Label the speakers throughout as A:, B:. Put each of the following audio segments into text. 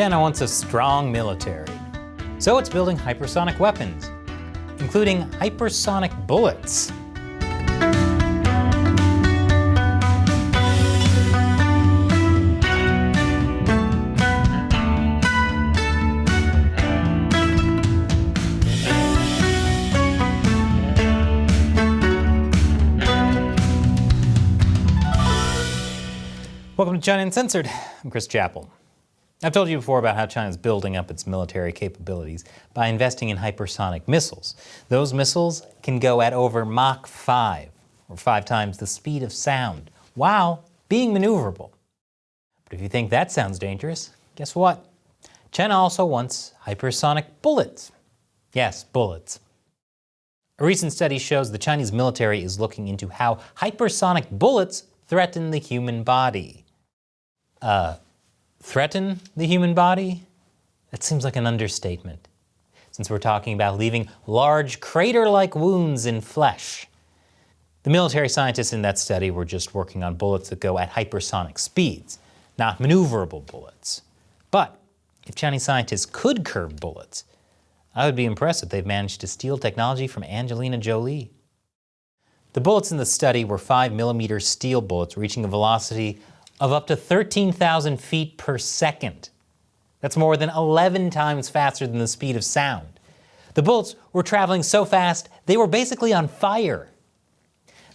A: China wants a strong military, so it's building hypersonic weapons, including hypersonic bullets. Welcome to China Uncensored. I'm Chris Chappell. I've told you before about how China is building up its military capabilities by investing in hypersonic missiles. Those missiles can go at over Mach 5, or 5 times the speed of sound, while being maneuverable. But if you think that sounds dangerous, guess what? China also wants hypersonic bullets. Yes, bullets. A recent study shows the Chinese military is looking into how hypersonic bullets threaten the human body. Threaten the human body? That seems like an understatement, since we're talking about leaving large crater-like wounds in flesh. The military scientists in that study were just working on bullets that go at hypersonic speeds, not maneuverable bullets. But if Chinese scientists could curb bullets, I would be impressed if they've managed to steal technology from Angelina Jolie. The bullets in the study were 5mm steel bullets reaching a velocity of up to 13,000 feet per second. That's more than 11 times faster than the speed of sound. The bullets were traveling so fast, they were basically on fire.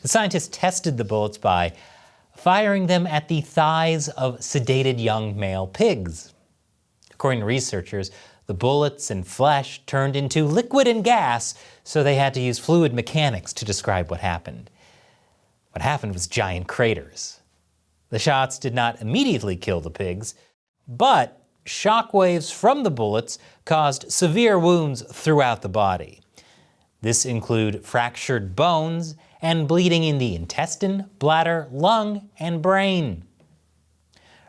A: The scientists tested the bullets by firing them at the thighs of sedated young male pigs. According to researchers, the bullets and flesh turned into liquid and gas, so they had to use fluid mechanics to describe what happened. What happened was giant craters. The shots did not immediately kill the pigs, but shock waves from the bullets caused severe wounds throughout the body. This include fractured bones and bleeding in the intestine, bladder, lung, and brain.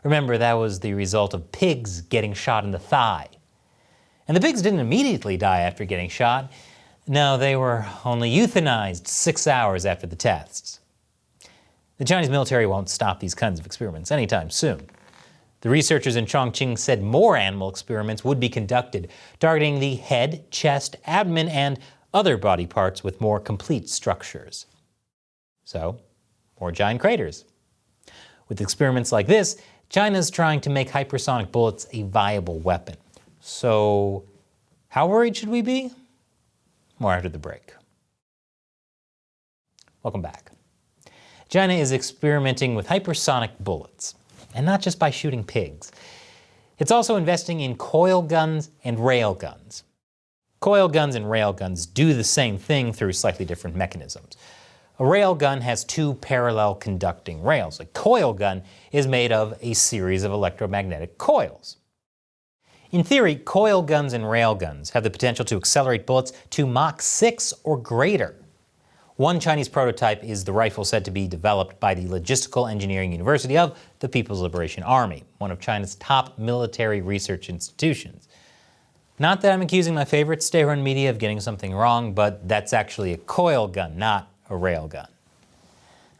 A: Remember, that was the result of pigs getting shot in the thigh. And the pigs didn't immediately die after getting shot. No, they were only euthanized 6 hours after the tests. The Chinese military won't stop these kinds of experiments anytime soon. The researchers in Chongqing said more animal experiments would be conducted, targeting the head, chest, abdomen, and other body parts with more complete structures. So, more giant craters. With experiments like this, China's trying to make hypersonic bullets a viable weapon. So, how worried should we be? More after the break. Welcome back. China is experimenting with hypersonic bullets, and not just by shooting pigs. It's also investing in coil guns and rail guns. Coil guns and rail guns do the same thing through slightly different mechanisms. A rail gun has 2 parallel conducting rails. A coil gun is made of a series of electromagnetic coils. In theory, coil guns and rail guns have the potential to accelerate bullets to Mach 6 or greater. One Chinese prototype is the rifle said to be developed by the Logistical Engineering University of the People's Liberation Army, one of China's top military research institutions. Not that I'm accusing my favorite state-run media of getting something wrong, but that's actually a coil gun, not a rail gun.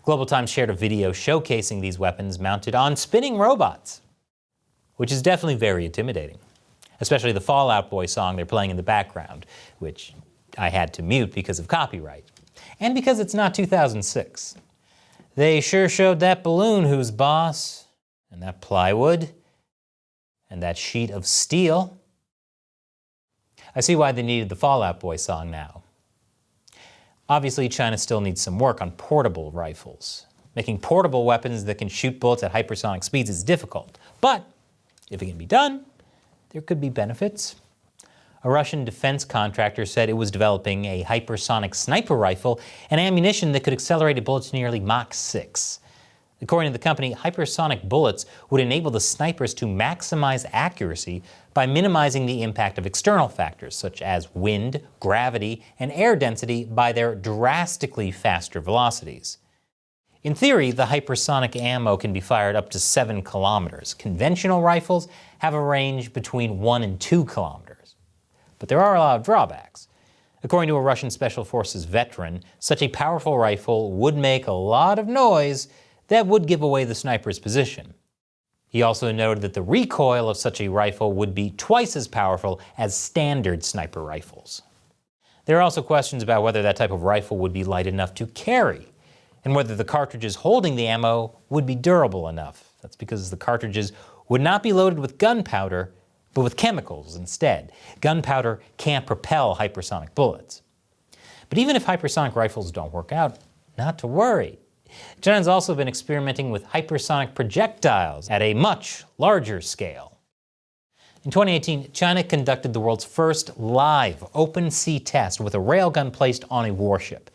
A: Global Times shared a video showcasing these weapons mounted on spinning robots, which is definitely very intimidating, especially the Fall Out Boy song they're playing in the background, which I had to mute because of copyright. And because it's not 2006. They sure showed that balloon who's boss, and that plywood, and that sheet of steel. I see why they needed the Fall Out Boy song now. Obviously, China still needs some work on portable rifles. Making portable weapons that can shoot bullets at hypersonic speeds is difficult. But if it can be done, there could be benefits. A Russian defense contractor said it was developing a hypersonic sniper rifle and ammunition that could accelerate bullets to nearly Mach 6. According to the company, hypersonic bullets would enable the snipers to maximize accuracy by minimizing the impact of external factors such as wind, gravity, and air density by their drastically faster velocities. In theory, the hypersonic ammo can be fired up to 7 kilometers. Conventional rifles have a range between 1 and 2 kilometers. But there are a lot of drawbacks. According to a Russian Special Forces veteran, such a powerful rifle would make a lot of noise that would give away the sniper's position. He also noted that the recoil of such a rifle would be twice as powerful as standard sniper rifles. There are also questions about whether that type of rifle would be light enough to carry, and whether the cartridges holding the ammo would be durable enough. That's because the cartridges would not be loaded with gunpowder, but with chemicals instead. Gunpowder can't propel hypersonic bullets. But even if hypersonic rifles don't work out, not to worry. China's also been experimenting with hypersonic projectiles at a much larger scale. In 2018, China conducted the world's first live open sea test with a railgun placed on a warship.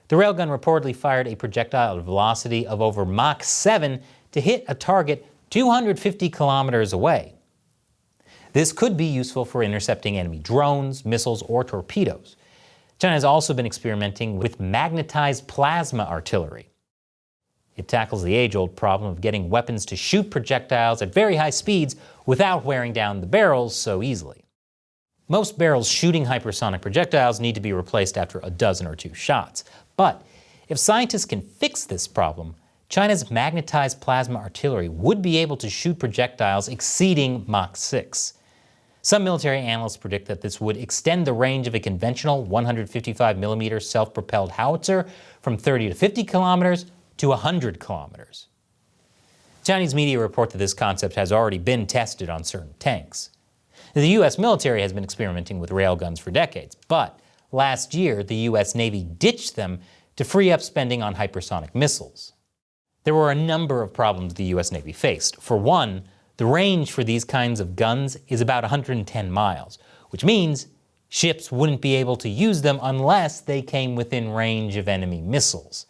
A: The railgun reportedly fired a projectile at a velocity of over Mach 7 to hit a target 250 kilometers away. This could be useful for intercepting enemy drones, missiles, or torpedoes. China has also been experimenting with magnetized plasma artillery. It tackles the age-old problem of getting weapons to shoot projectiles at very high speeds without wearing down the barrels so easily. Most barrels shooting hypersonic projectiles need to be replaced after a dozen or two shots. But if scientists can fix this problem, China's magnetized plasma artillery would be able to shoot projectiles exceeding Mach 6. Some military analysts predict that this would extend the range of a conventional 155mm self-propelled howitzer from 30 to 50 kilometers to 100 kilometers. Chinese media report that this concept has already been tested on certain tanks. The U.S. military has been experimenting with railguns for decades, but last year the U.S. Navy ditched them to free up spending on hypersonic missiles. There were a number of problems the U.S. Navy faced. For one, the range for these kinds of guns is about 110 miles, which means ships wouldn't be able to use them unless they came within range of enemy missiles.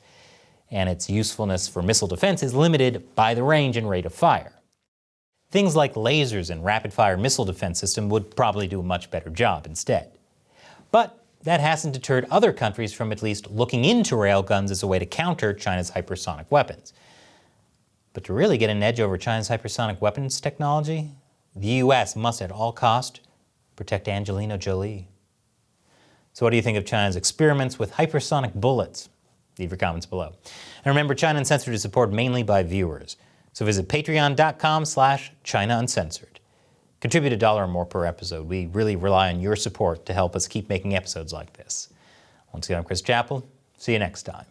A: And its usefulness for missile defense is limited by the range and rate of fire. Things like lasers and rapid-fire missile defense system would probably do a much better job instead. But that hasn't deterred other countries from at least looking into railguns as a way to counter China's hypersonic weapons. But to really get an edge over China's hypersonic weapons technology, the U.S. must at all cost protect Angelina Jolie. So what do you think of China's experiments with hypersonic bullets? Leave your comments below. And remember, China Uncensored is supported mainly by viewers. So visit patreon.com/China Uncensored. Contribute $1 or more per episode. We really rely on your support to help us keep making episodes like this. Once again, I'm Chris Chappell. See you next time.